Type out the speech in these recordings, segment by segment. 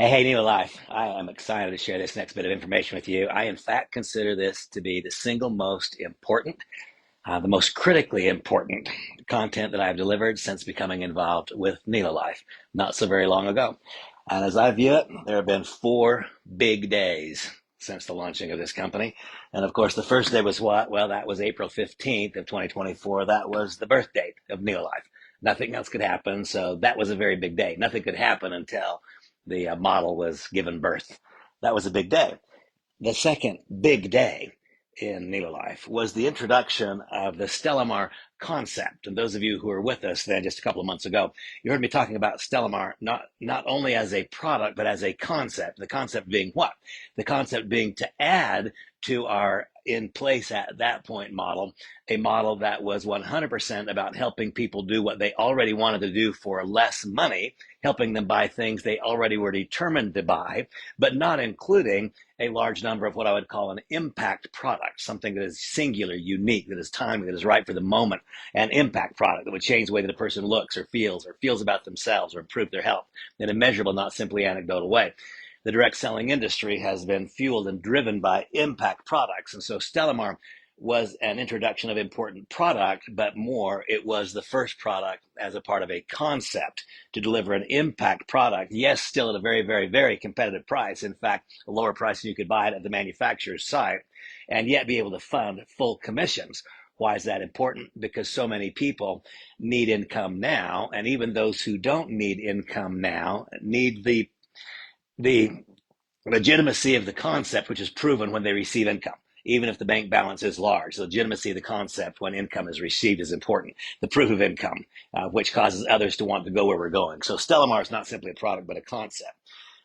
Hey, Nélo Life. I am excited to share this next bit of information with you. I, in fact, consider this to be the single most important, the most critically important content that I've delivered since becoming involved with Nélo Life not so very long ago. And as I view it, there have been four big days since the launching of this company. And of course, the first day was what? Well, that was April 15th of 2024. That was the birth date of Nélo Life. Nothing else could happen. So that was a very big day. Nothing could happen until the model was given birth. That was a big day. The second big day in NELO Life was the introduction of the Stellamar concept. And those of you who were with us then just a couple of months ago, you heard me talking about Stellamar not only as a product, but as a concept. The concept being what? The concept being to add to our in place at that point model, a model that was 100% about helping people do what they already wanted to do for less money, helping them buy things they already were determined to buy, but not including a large number of what I would call an impact product, something that is singular, unique, that is timely, that is right for the moment, an impact product that would change the way that a person looks or feels about themselves or improve their health in a measurable, not simply anecdotal way. The direct selling industry has been fueled and driven by impact products. And so Stellamar was an introduction of important product, but more, it was the first product as a part of a concept to deliver an impact product. Yes, still at a very, very, very competitive price. In fact, a lower price than you could buy it at the manufacturer's site, and yet be able to fund full commissions. Why is that important? Because so many people need income now, and even those who don't need income now need the legitimacy of the concept, which is proven when they receive income. Even if the bank balance is large, the legitimacy of the concept when income is received is important. The proof of income, which causes others to want to go where we're going. So Stellamar is not simply a product, but a concept.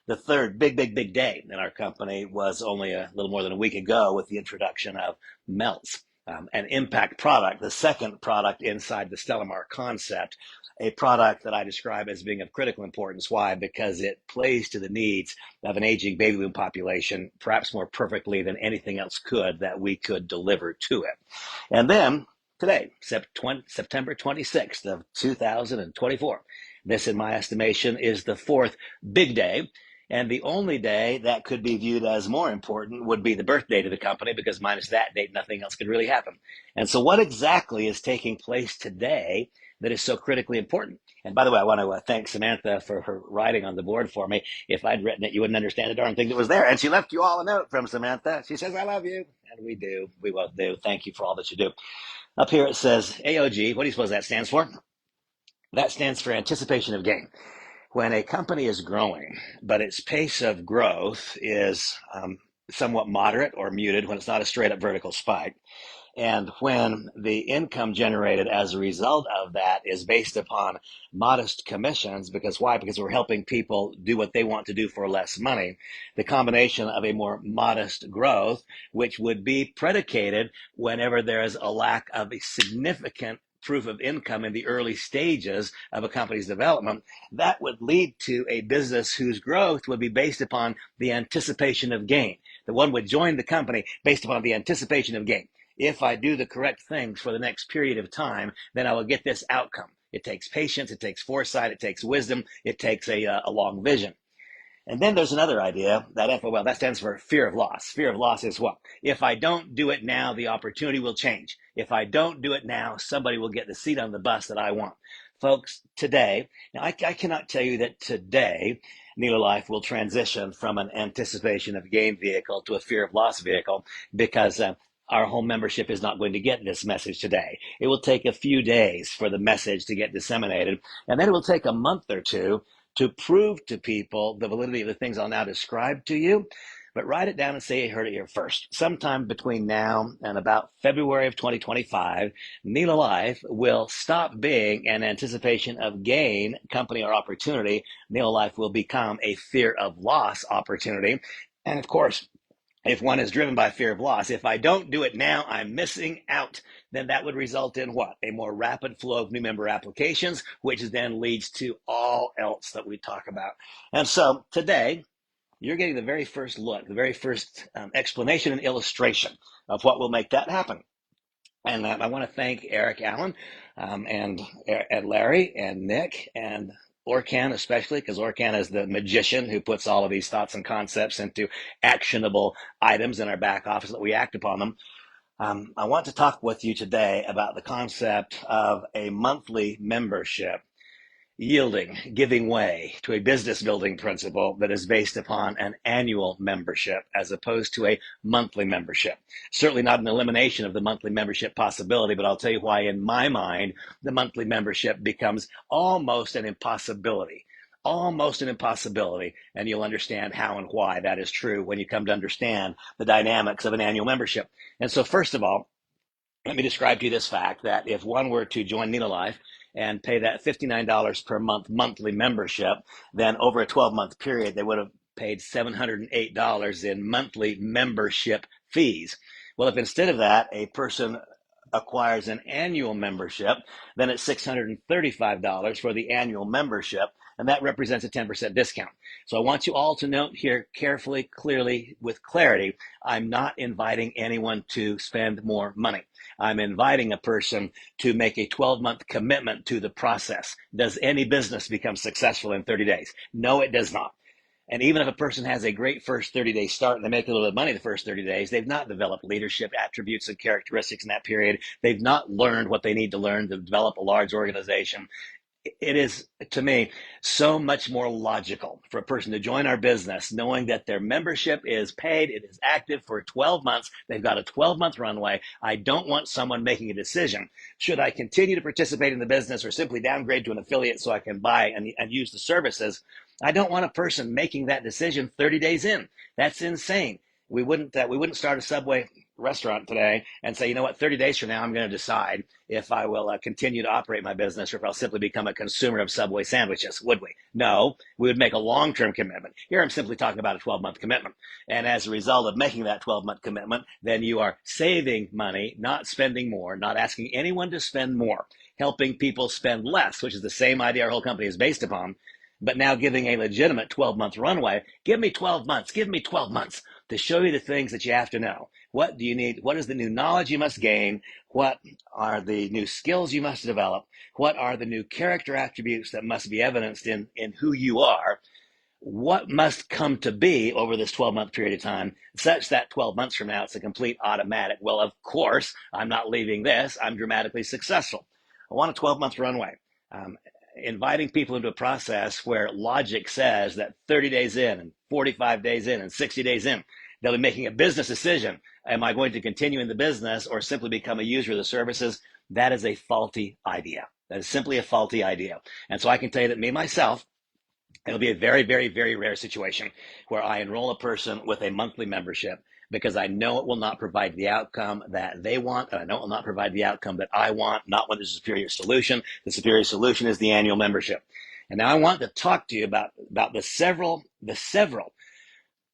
The third big, big, big day in our company was only a little more than a week ago with the introduction of Melts, an impact product, the second product inside the Stellamar concept, a product that I describe as being of critical importance. Why? Because it plays to the needs of an aging baby boom population, perhaps more perfectly than anything else could that we could deliver to it. And then today, September 26th of 2024, this, in my estimation, is the fourth big day. And the only day that could be viewed as more important would be the birth date of the company, because minus that date, nothing else could really happen. And so what exactly is taking place today that is so critically important? And by the way, I want to thank Samantha for her writing on the board for me. If I'd written it, you wouldn't understand a darn thing that was there. And she left you all a note from Samantha. She says, I love you. And we do. We both do. Thank you for all that you do. Up here it says AOG. What do you suppose that stands for? That stands for anticipation of gain. When a company is growing, but its pace of growth is somewhat moderate or muted, when it's not a straight up vertical spike, and when the income generated as a result of that is based upon modest commissions, because why? Because we're helping people do what they want to do for less money. The combination of a more modest growth, which would be predicated whenever there is a lack of a significant proof of income in the early stages of a company's development, that would lead to a business whose growth would be based upon the anticipation of gain. The one would join the company based upon the anticipation of gain. If I do the correct things for the next period of time, then I will get this outcome. It takes patience, it takes foresight, it takes wisdom, it takes a long vision. And then there's another idea that that stands for fear of loss. Fear of loss is what? If I don't do it now, the opportunity will change. If I don't do it now, somebody will get the seat on the bus that I want. Folks, today, now I cannot tell you that today NELO Life will transition from an anticipation of gain vehicle to a fear of loss vehicle, because our home membership is not going to get this message today. It will take a few days for the message to get disseminated, and then it will take a month or two to prove to people the validity of the things I'll now describe to you. But write it down and say you heard it here first. Sometime between now and about February of 2025, NELO Life will stop being an anticipation of gain company or opportunity. NELO Life will become a fear of loss opportunity. And of course, if one is driven by fear of loss, if I don't do it now, I'm missing out. Then that would result in what? A more rapid flow of new member applications, which then leads to all else that we talk about. And so today, you're getting the very first look, the very first explanation and illustration of what will make that happen. And I want to thank Eric Allen and Larry and Nick and Orkan especially, because Orkan is the magician who puts all of these thoughts and concepts into actionable items in our back office that we act upon them. I want to talk with you today about the concept of a monthly membership yielding, giving way to a business building principle that is based upon an annual membership as opposed to a monthly membership. Certainly not an elimination of the monthly membership possibility, but I'll tell you why in my mind, the monthly membership becomes almost an impossibility. Almost an impossibility, and you'll understand how and why that is true when you come to understand the dynamics of an annual membership. And so first of all, let me describe to you this fact that if one were to join Nélo Life and pay that $59 per month monthly membership, then over a 12-month period, they would have paid $708 in monthly membership fees. Well, if instead of that, a person acquires an annual membership, then it's $635 for the annual membership, and that represents a 10% discount. So I want you all to note here carefully, clearly, with clarity, I'm not inviting anyone to spend more money. I'm inviting a person to make a 12-month commitment to the process. Does any business become successful in 30 days? No, it does not. And even if a person has a great first 30-day start and they make a little bit of money the first 30 days, they've not developed leadership attributes and characteristics in that period. They've not learned what they need to learn to develop a large organization. It is, to me, so much more logical for a person to join our business knowing that their membership is paid, it is active for 12 months, they've got a 12-month runway. I don't want someone making a decision. Should I continue to participate in the business or simply downgrade to an affiliate so I can buy and use the services? I don't want a person making that decision 30 days in. That's insane. We wouldn't start a Subway restaurant today and say, you know what, 30 days from now, I'm going to decide if I will continue to operate my business or if I'll simply become a consumer of Subway sandwiches, would we? No, we would make a long-term commitment. Here I'm simply talking about a 12-month commitment. And as a result of making that 12-month commitment, then you are saving money, not spending more, not asking anyone to spend more, helping people spend less, which is the same idea our whole company is based upon, but now giving a legitimate 12-month runway. Give me 12 months. Give me 12 months to show you the things that you have to know. What do you need? What is the new knowledge you must gain? What are the new skills you must develop? What are the new character attributes that must be evidenced in who you are? What must come to be over this 12-month period of time, such that 12 months from now, it's a complete automatic. Well, of course, I'm not leaving this. I'm dramatically successful. I want a 12-month runway. Inviting people into a process where logic says that 30 days in and 45 days in and 60 days in, they'll be making a business decision. Am I going to continue in the business or simply become a user of the services? That is a faulty idea. That is simply a faulty idea. And so I can tell you that me, myself, it'll be a very, very, very rare situation where I enroll a person with a monthly membership because I know it will not provide the outcome that they want, and I know it will not provide the outcome that I want, not when there's a superior solution. The superior solution is the annual membership. And now I want to talk to you about the several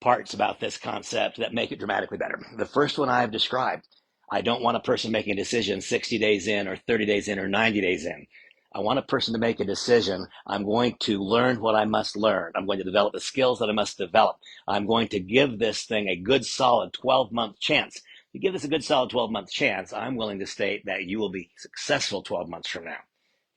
parts about this concept that make it dramatically better. The first one I have described. I don't want a person making a decision 60 days in or 30 days in or 90 days in. I want a person to make a decision. I'm going to learn what I must learn. I'm going to develop the skills that I must develop. I'm going to give this thing a good, solid 12-month chance. If you give this a good, solid 12-month chance, I'm willing to state that you will be successful 12 months from now.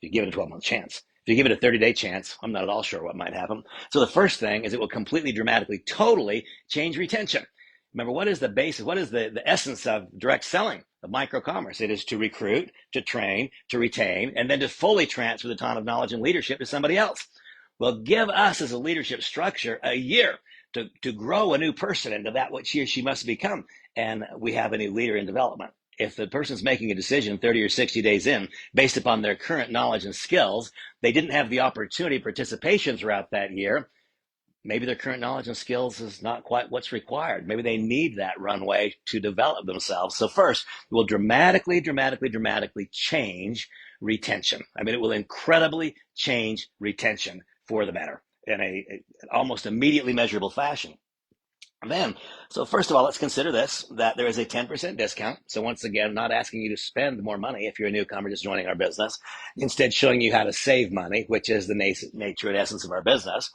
If you give it a 12-month chance. If you give it a 30-day chance, I'm not at all sure what might happen. So the first thing is it will completely, dramatically, totally change retention. Remember, what is the basis? What is the essence of direct selling, of micro-commerce? It is to recruit, to train, to retain, and then to fully transfer the ton of knowledge and leadership to somebody else. Well, give us as a leadership structure a year to grow a new person into that what he or she must become. And we have a new leader in development. If the person's making a decision 30 or 60 days in, based upon their current knowledge and skills, they didn't have the opportunity participation throughout that year, maybe their current knowledge and skills is not quite what's required. Maybe they need that runway to develop themselves. So first, it will dramatically, dramatically, dramatically change retention. I mean, it will incredibly change retention for the better in a almost immediately measurable fashion. Then, so first of all, let's consider this, that there is a 10% discount. So once again, I'm not asking you to spend more money if you're a newcomer just joining our business. Instead, showing you how to save money, which is the nature and essence of our business.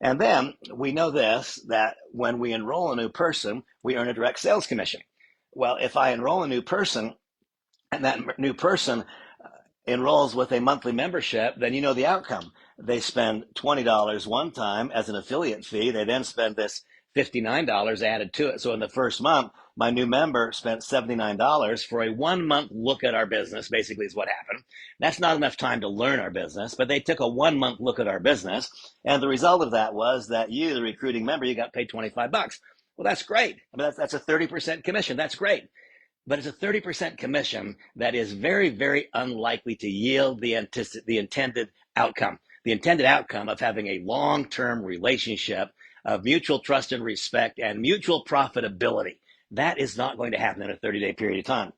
And then we know this, that when we enroll a new person, we earn a direct sales commission. Well, if I enroll a new person and that new person enrolls with a monthly membership, then you know the outcome. They spend $20 one time as an affiliate fee. They then spend this $59 added to it. So in the first month, my new member spent $79 for a 1 month look at our business, basically is what happened. That's not enough time to learn our business, but they took a 1 month look at our business. And the result of that was that you, the recruiting member, you got paid 25 bucks. Well, that's great. I mean, that's a 30% commission. That's great. But it's a 30% commission that is very, very unlikely to yield the intended outcome. The intended outcome of having a long-term relationship of mutual trust and respect and mutual profitability. That is not going to happen in a 30-day period of time.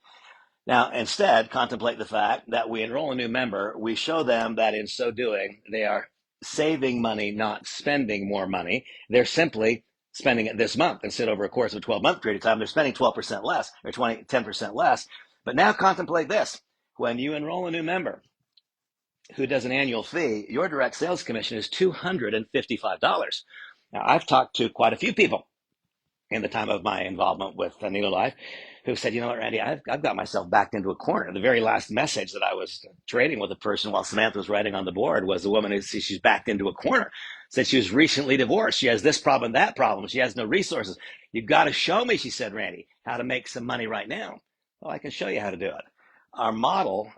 Now, instead, contemplate the fact that we enroll a new member, we show them that in so doing, they are saving money, not spending more money. They're simply spending it this month. Instead, over a course of a 12-month period of time, they're spending 12% less or 10% less. But now contemplate this. When you enroll a new member who does an annual fee, your direct sales commission is $255. Now, I've talked to quite a few people in the time of my involvement with NELO Life, who said, you know what, Randy, I've got myself backed into a corner. The very last message that I was trading with a person while Samantha was writing on the board was a woman who said she's backed into a corner. Said she was recently divorced. She has this problem, that problem. She has no resources. You've got to show me, she said, Randy, how to make some money right now. Well, I can show you how to do it. Our model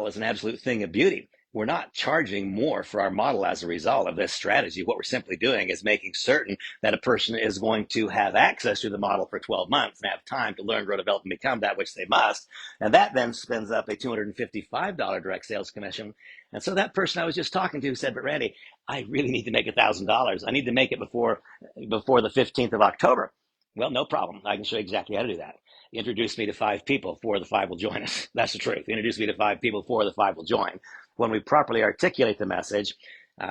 is an absolute thing of beauty. We're not charging more for our model as a result of this strategy. What we're simply doing is making certain that a person is going to have access to the model for 12 months and have time to learn, grow, develop, and become that which they must. And that then spins up a $255 direct sales commission. And so that person I was just talking to said, but Randy, I really need to make $1,000. I need to make it before the 15th of October. Well, no problem. I can show you exactly how to do that. Introduce me to 5 people, 4 of the 5 will join us. That's the truth. Introduce me to 5 people, 4 of the 5 will join. When we properly articulate the message,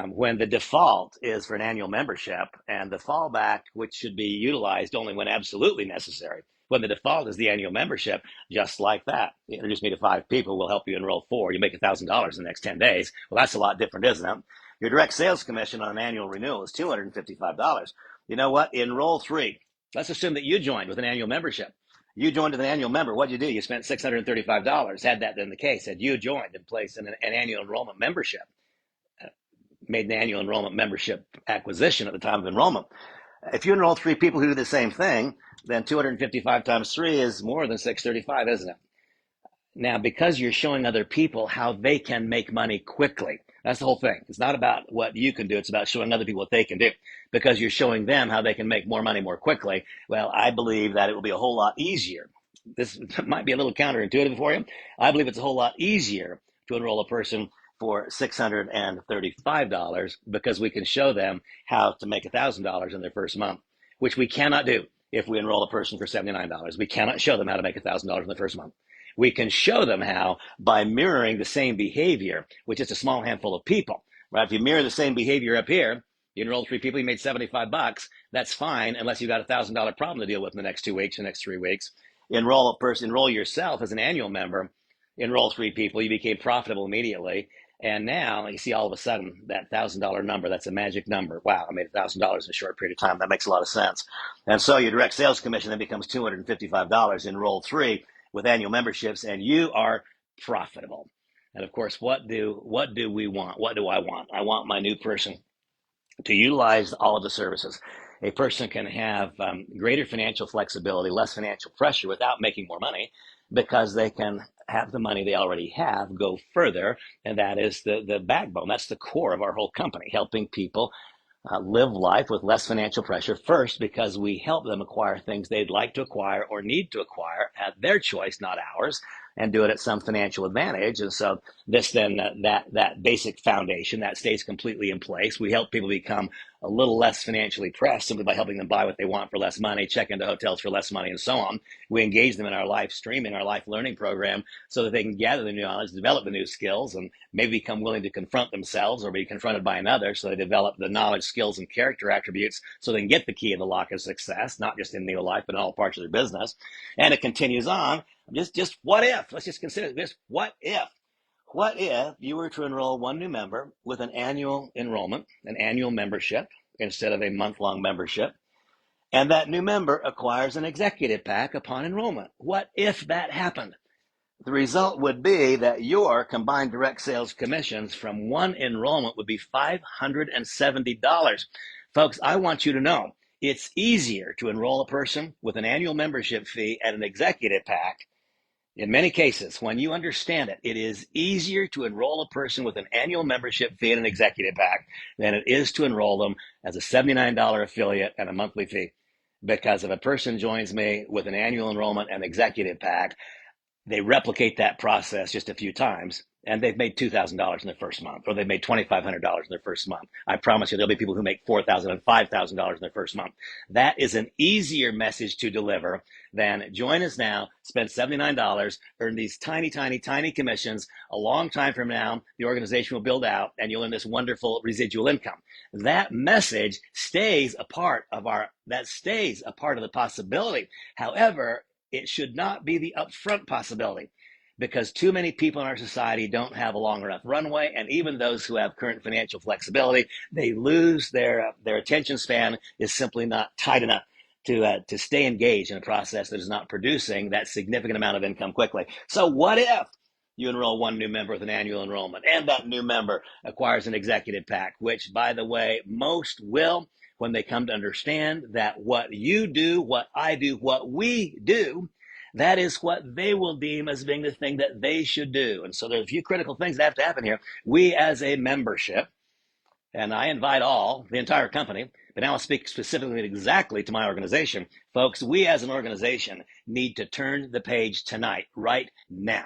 when the default is for an annual membership and the fallback, which should be utilized only when absolutely necessary, when the default is the annual membership, just like that. You introduce me to 5 people, we'll help you enroll 4. You make $1,000 in the next 10 days. Well, that's a lot different, isn't it? Your direct sales commission on an annual renewal is $255. You know what? Enroll 3. Let's assume that you joined with an annual membership. You joined as an annual member. What'd you do? You spent $635. Had that been the case, had you joined and placed in an annual enrollment membership, made an annual enrollment membership acquisition at the time of enrollment. If you enroll 3 people who do the same thing, then 255 times 3 is more than 635, isn't it? Now, because you're showing other people how they can make money quickly, that's the whole thing. It's not about what you can do. It's about showing other people what they can do. Because you're showing them how they can make more money more quickly, well, I believe that it will be a whole lot easier. This might be a little counterintuitive for you. I believe it's a whole lot easier to enroll a person for $635 because we can show them how to make $1,000 in their first month, which we cannot do if we enroll a person for $79. We cannot show them how to make $1,000 in the first month. We can show them how by mirroring the same behavior, which is a small handful of people, right? If you mirror the same behavior up here, you enroll 3 people, you made 75 bucks. That's fine unless you've got a $1,000 problem to deal with in the next 2 weeks, the next 3 weeks. Enroll a person, enroll yourself as an annual member, enroll 3 people, you became profitable immediately. And now you see all of a sudden that $1,000 number, that's a magic number. Wow, I made $1,000 in a short period of time. That makes a lot of sense. And so your direct sales commission then becomes $255, enroll 3 with annual memberships, and you are profitable. And of course, what do we want? What do I want? I want my new person to utilize all of the services. A person can have greater financial flexibility, less financial pressure without making more money because they can have the money they already have go further. And that is the backbone. That's the core of our whole company, helping people live life with less financial pressure first because we help them acquire things they'd like to acquire or need to acquire at their choice, not ours, and do it at some financial advantage. And so this then, that basic foundation, that stays completely in place. We help people become a little less financially pressed simply by helping them buy what they want for less money, check into hotels for less money, and so on. We engage them in our life streaming, our life learning program, so that they can gather the new knowledge, develop the new skills, and maybe become willing to confront themselves or be confronted by another, so they develop the knowledge, skills, and character attributes so they can get the key in the lock of success, not just in NELO Life, but in all parts of their business. And it continues on. Just what if? Let's just consider this. What if? What if you were to enroll 1 new member with an annual enrollment, an annual membership, instead of a month-long membership, and that new member acquires an executive pack upon enrollment? What if that happened? The result would be that your combined direct sales commissions from one enrollment would be $570. Folks, I want you to know it's easier to enroll a person with an annual membership fee at an executive pack. In many cases, when you understand it, it is easier to enroll a person with an annual membership fee in an executive pack than it is to enroll them as a $79 affiliate and a monthly fee. Because if a person joins me with an annual enrollment and executive pack, they replicate that process just a few times and they've made $2,000 in their first month, or they've made $2,500 in their first month. I promise you there'll be people who make $4,000 and $5,000 in their first month. That is an easier message to deliver than join us now, spend $79, earn these tiny, tiny, tiny commissions. A long time from now, the organization will build out and you'll earn this wonderful residual income. That message stays a part of the possibility. However, it should not be the upfront possibility, because too many people in our society don't have a long enough runway, and even those who have current financial flexibility, they lose their attention span is simply not tight enough to stay engaged in a process that is not producing that significant amount of income quickly. So what if you enroll one new member with an annual enrollment and that new member acquires an executive pack, which, by the way, most will, when they come to understand that what you do, what I do, what we do, that is what they will deem as being the thing that they should do. And so there are a few critical things that have to happen here. We as a membership, and I invite the entire company, but now I'll speak specifically exactly to my organization. Folks, we as an organization need to turn the page tonight, right now.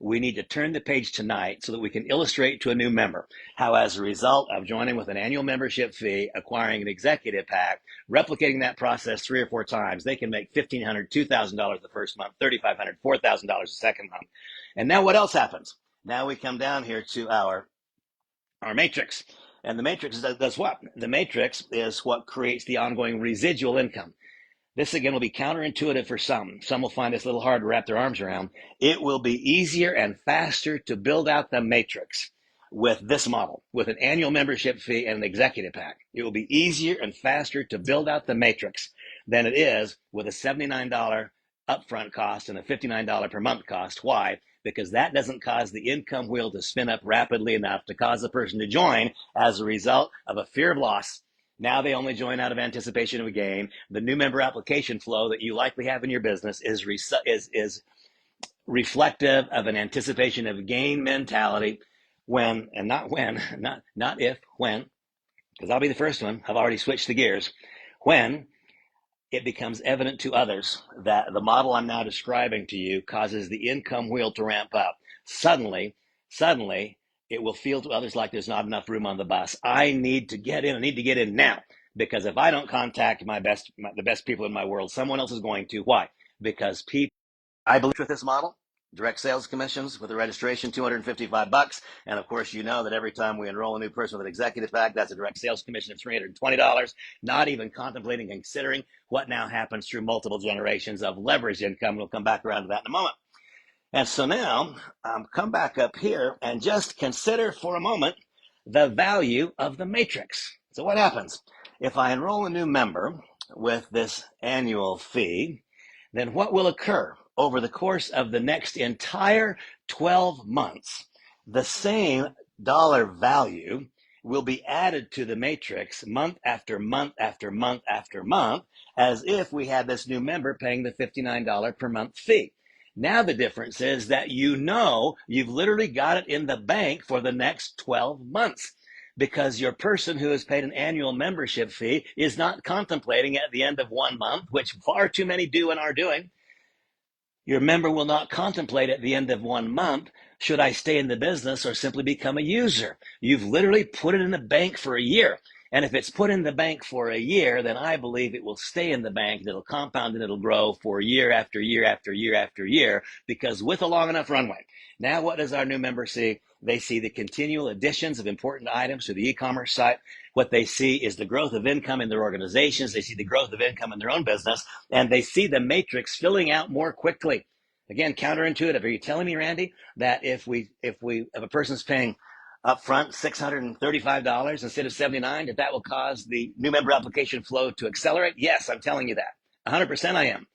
We need to turn the page tonight so that we can illustrate to a new member how, as a result of joining with an annual membership fee, acquiring an executive pack, replicating that process 3 or 4 times, they can make $1,500, $2,000 the first month, $3,500, $4,000 the second month. And now what else happens? Now we come down here to our matrix. And the matrix does what? The matrix is what creates the ongoing residual income. This, again, will be counterintuitive for some. Some will find this a little hard to wrap their arms around. It will be easier and faster to build out the matrix with this model, with an annual membership fee and an executive pack. It will be easier and faster to build out the matrix than it is with a $79 upfront cost and a $59 per month cost. Why? Because that doesn't cause the income wheel to spin up rapidly enough to cause a person to join as a result of a fear of loss. Now they only join out of anticipation of a gain. The new member application flow that you likely have in your business is reflective of an anticipation of gain mentality when, and not when, not if, when, because I'll be the first one. I've already switched the gears. When it becomes evident to others that the model I'm now describing to you causes the income wheel to ramp up, suddenly, it will feel to others like there's not enough room on the bus. I need to get in. I need to get in now, because if I don't contact the best people in my world, someone else is going to. Why? Because I believe with this model, direct sales commissions with a registration, $255. And of course, you know that every time we enroll a new person with an executive pack, that's a direct sales commission of $320, not even contemplating, considering what now happens through multiple generations of leverage income. We'll come back around to that in a moment. And so now, come back up here and just consider for a moment the value of the matrix. So what happens? If I enroll a new member with this annual fee, then what will occur over the course of the next entire 12 months? The same dollar value will be added to the matrix month after month after month after month, as if we had this new member paying the $59 per month fee. Now the difference is that you've literally got it in the bank for the next 12 months, because your person who has paid an annual membership fee is not contemplating at the end of 1 month, which far too many do and are doing. Your member will not contemplate at the end of 1 month, should I stay in the business or simply become a user? You've literally put it in the bank for a year. And if it's put in the bank for a year, then I believe it will stay in the bank and it'll compound and it'll grow for year after year after year after year, because with a long enough runway. Now, what does our new member see? They see the continual additions of important items to the e-commerce site. What they see is the growth of income in their organizations. They see the growth of income in their own business, and they see the matrix filling out more quickly. Again, counterintuitive. Are you telling me, Randy, that if a person's paying upfront $635 instead of $79, that will cause the new member application flow to accelerate? Yes, I'm telling you that. 100% I am.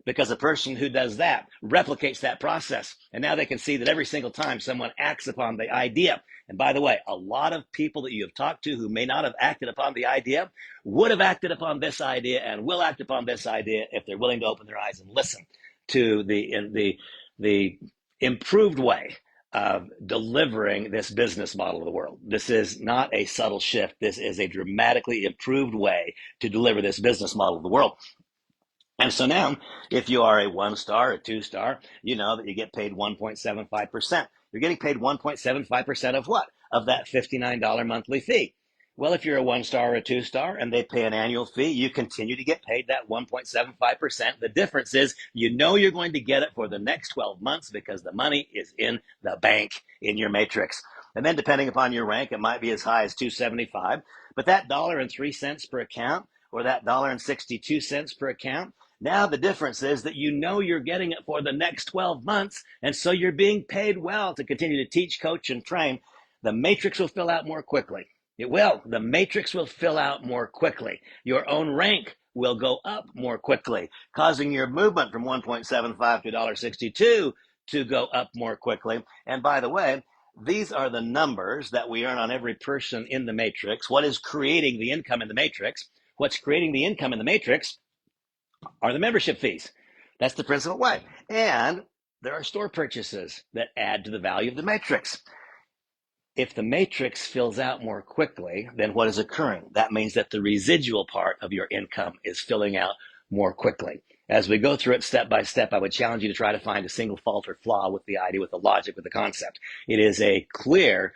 because a person who does that replicates that process. And now they can see that every single time someone acts upon the idea. And by the way, a lot of people that you have talked to who may not have acted upon the idea would have acted upon this idea and will act upon this idea if they're willing to open their eyes and listen to the improved way of delivering this business model to the world. This is not a subtle shift. This is a dramatically improved way to deliver this business model to the world. And so now, if you are a 1-star, a 2-star, you know that you get paid 1.75%. You're getting paid 1.75% of what? Of that $59 monthly fee. Well, if you're a 1-star or a 2-star and they pay an annual fee, you continue to get paid that 1.75%. The difference is you know you're going to get it for the next 12 months because the money is in the bank in your matrix. And then depending upon your rank, it might be as high as $2.75. But that $1.03 per account or that $1.62 per account, now the difference is that you know you're getting it for the next 12 months, and so you're being paid well to continue to teach, coach, and train. The matrix will fill out more quickly. It will. The matrix will fill out more quickly. Your own rank will go up more quickly, causing your movement from 1.75 to $1.62 to go up more quickly. And by the way, these are the numbers that we earn on every person in the matrix. What is creating the income in the matrix? What's creating the income in the matrix are the membership fees. That's the principal way. And there are store purchases that add to the value of the matrix. If the matrix fills out more quickly, then what is occurring? That means that the residual part of your income is filling out more quickly. As we go through it step by step, I would challenge you to try to find a single fault or flaw with the idea, with the logic, with the concept. It is a clear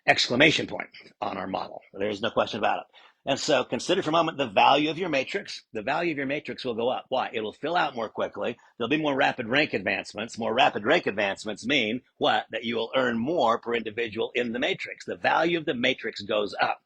exclamation point on our model. There's no question about it. And so consider for a moment the value of your matrix. The value of your matrix will go up. Why? It will fill out more quickly. There'll be more rapid rank advancements. More rapid rank advancements mean what? That you will earn more per individual in the matrix. The value of the matrix goes up.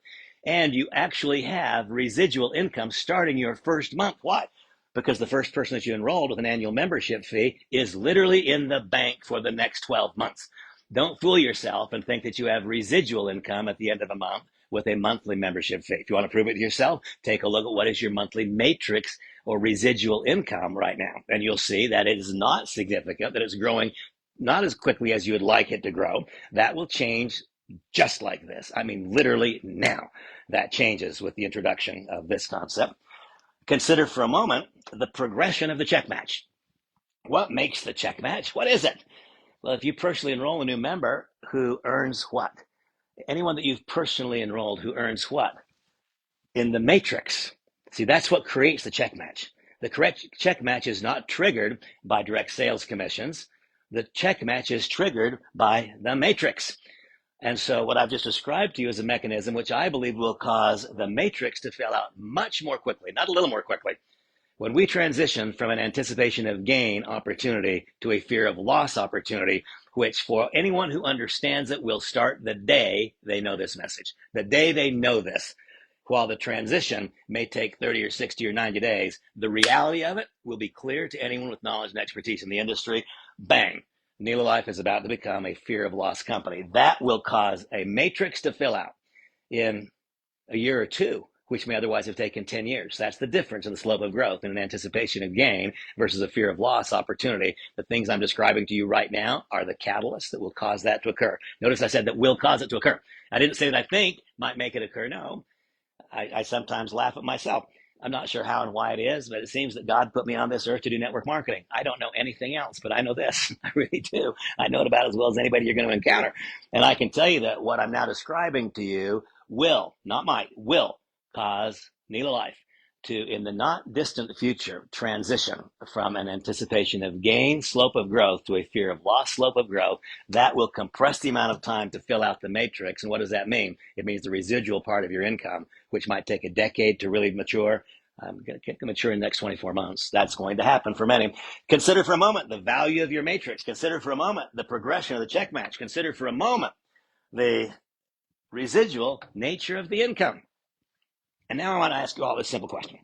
And you actually have residual income starting your first month. Why? Because the first person that you enrolled with an annual membership fee is literally in the bank for the next 12 months. Don't fool yourself and think that you have residual income at the end of a month with a monthly membership fee. If you want to prove it to yourself, take a look at what is your monthly matrix or residual income right now. And you'll see that it is not significant, that it's growing not as quickly as you would like it to grow. That will change just like this. I mean, literally now. That changes with the introduction of this concept. Consider for a moment the progression of the check match. What makes the check match? What is it? Well, if you personally enroll a new member who earns what? Anyone that you've personally enrolled who earns what? In the matrix. See, that's what creates the check match. The correct check match is not triggered by direct sales commissions. The check match is triggered by the matrix. And so what I've just described to you is a mechanism which I believe will cause the matrix to fill out much more quickly, not a little more quickly. When we transition from an anticipation of gain opportunity to a fear of loss opportunity, which for anyone who understands it will start the day they know this message, the day they know this. While the transition may take 30 or 60 or 90 days, the reality of it will be clear to anyone with knowledge and expertise in the industry. Bang, NELO Life is about to become a fear of loss company. That will cause a matrix to fill out in a year or two, which may otherwise have taken 10 years. That's the difference in the slope of growth in an anticipation of gain versus a fear of loss opportunity. The things I'm describing to you right now are the catalysts that will cause that to occur. Notice I said that will cause it to occur. I didn't say that I think might make it occur. No, I sometimes laugh at myself. I'm not sure how and why it is, but it seems that God put me on this earth to do network marketing. I don't know anything else, but I know this. I really do. I know it about as well as anybody you're going to encounter. And I can tell you that what I'm now describing to you will, not might, will cause NELO Life to, in the not distant future, transition from an anticipation of gain, slope of growth, to a fear of loss, slope of growth. That will compress the amount of time to fill out the matrix. And what does that mean? It means the residual part of your income, which might take a decade to really mature. I'm going to mature in the next 24 months. That's going to happen for many. Consider for a moment the value of your matrix. Consider for a moment the progression of the check match. Consider for a moment the residual nature of the income. And now I want to ask you all this simple question.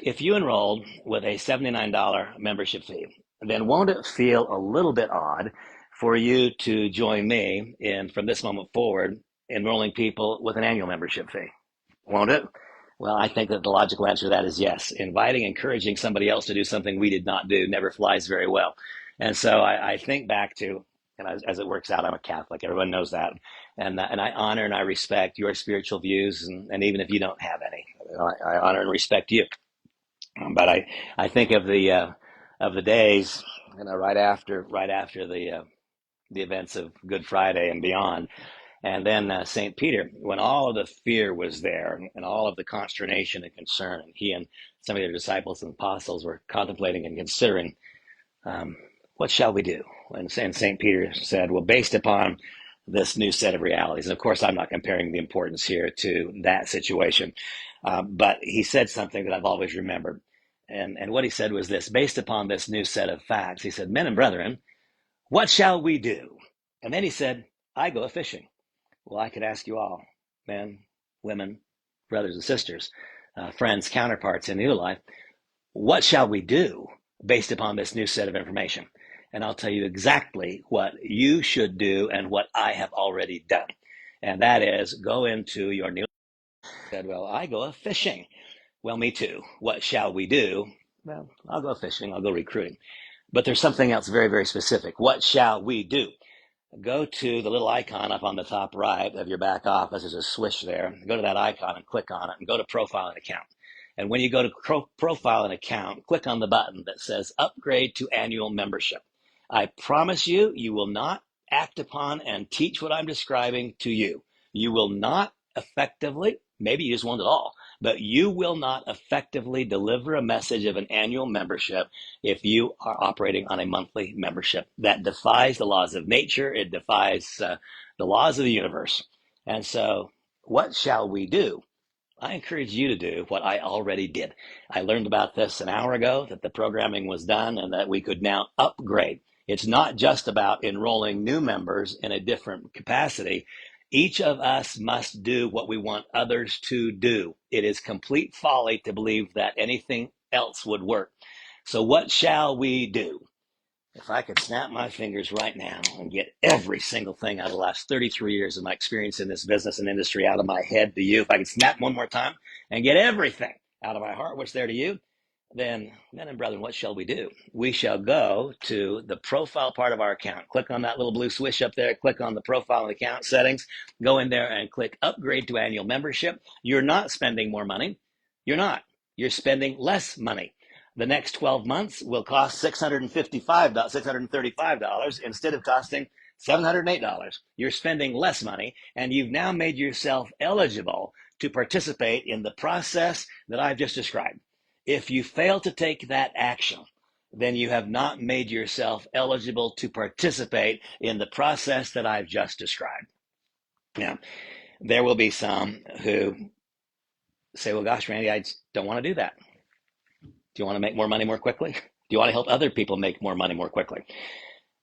If you enrolled with a $79 membership fee, then won't it feel a little bit odd for you to join me in, from this moment forward, enrolling people with an annual membership fee? Won't it? Well, I think that the logical answer to that is yes. Inviting, encouraging somebody else to do something we did not do never flies very well. And so I think back to, and as it works out, I'm a Catholic. Everyone knows that. And I honor and I respect your spiritual views. And even if you don't have any, I honor and respect you. But I think of the days, right after the events of Good Friday and beyond, and then St. Peter, when all of the fear was there and all of the consternation and concern, and he and some of the disciples and apostles were contemplating and considering, um, what shall we do? And St. Peter said, well, based upon this new set of realities, and of course, I'm not comparing the importance here to that situation, but he said something that I've always remembered. And what he said was this: based upon this new set of facts, he said, men and brethren, what shall we do? And then he said, I go a fishing. Well, I could ask you all, men, women, brothers and sisters, friends, counterparts in NELO Life, what shall we do based upon this new set of information? And I'll tell you exactly what you should do and what I have already done. And that is go into your new. Said, well, I go a fishing. Well, me too. What shall we do? Well, I'll go fishing. I'll go recruiting. But there's something else very, very specific. What shall we do? Go to the little icon up on the top right of your back office. There's a swish there. Go to that icon and click on it and go to profile and account. And when you go to profile and account, click on the button that says upgrade to annual membership. I promise you, you will not act upon and teach what I'm describing to you. You will not effectively, maybe you just want it all, but you will not effectively deliver a message of an annual membership if you are operating on a monthly membership. That defies the laws of nature. It defies the laws of the universe. And so what shall we do? I encourage you to do what I already did. I learned about this an hour ago, that the programming was done and that we could now upgrade. It's not just about enrolling new members in a different capacity. Each of us must do what we want others to do. It is complete folly to believe that anything else would work. So what shall we do? If I could snap my fingers right now and get every single thing out of the last 33 years of my experience in this business and industry out of my head to you, if I could snap one more time and get everything out of my heart, what's there to you, then, men and brethren, what shall we do? We shall go to the profile part of our account. Click on that little blue swish up there. Click on the profile and account settings. Go in there and click upgrade to annual membership. You're not spending more money. You're not. You're spending less money. The next 12 months will cost $635 instead of costing $708. You're spending less money, and you've now made yourself eligible to participate in the process that I've just described. If you fail to take that action, then you have not made yourself eligible to participate in the process that I've just described. Now, there will be some who say, well, gosh, Randy, I just don't want to do that. Do you want to make more money more quickly? Do you want to help other people make more money more quickly?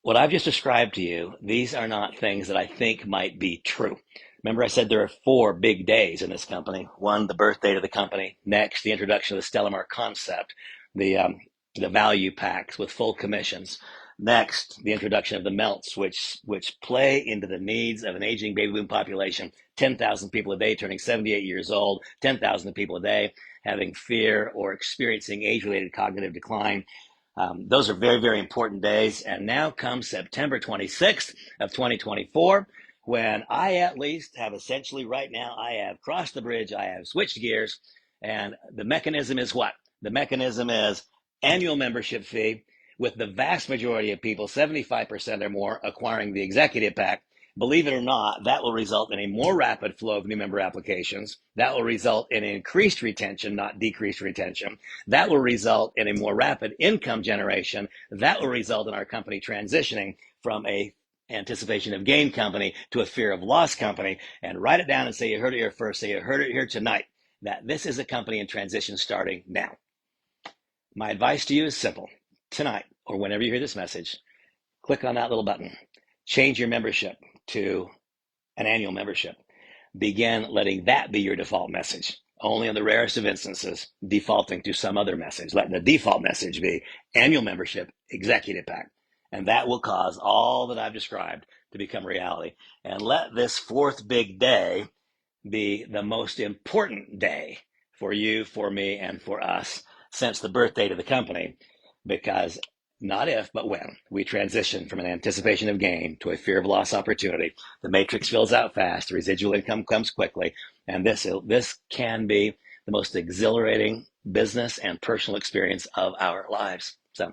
What I've just described to you, these are not things that I think might be true. Remember, I said there are 4 big days in this company. One, the birthday to the company. Next, the introduction of the Stellamar concept, the value packs with full commissions. Next, the introduction of the melts, which play into the needs of an aging baby boom population. 10,000 people a day turning 78 years old, 10,000 people a day having fear or experiencing age-related cognitive decline. Those are very, very important days. And now comes September 26th of 2024, when I at least have essentially right now, I have crossed the bridge, I have switched gears, and the mechanism is what? The mechanism is annual membership fee, with the vast majority of people, 75% or more, acquiring the executive pack. Believe it or not, that will result in a more rapid flow of new member applications. That will result in increased retention, not decreased retention. That will result in a more rapid income generation. That will result in our company transitioning from a anticipation of gain company to a fear of loss company. And write it down and say you heard it here first. Say you heard it here tonight, that this is a company in transition starting now. My advice to you is simple. Tonight, or whenever you hear this message, click on that little button. Change your membership to an annual membership. Begin letting that be your default message. Only in the rarest of instances, defaulting to some other message. Let the default message be annual membership, executive pack. And that will cause all that I've described to become reality. And let this 4th big day be the most important day for you, for me, and for us since the birth date of the company, because not if, but when we transition from an anticipation of gain to a fear of loss opportunity, the matrix fills out fast, the residual income comes quickly, and this can be the most exhilarating business and personal experience of our lives. So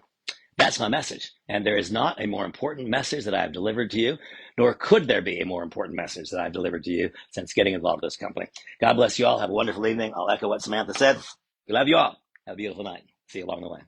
that's my message. And there is not a more important message that I've delivered to you, nor could there be a more important message that I've delivered to you since getting involved with this company. God bless you all. Have a wonderful evening. I'll echo what Samantha said. We love you all. Have a beautiful night. See you along the way.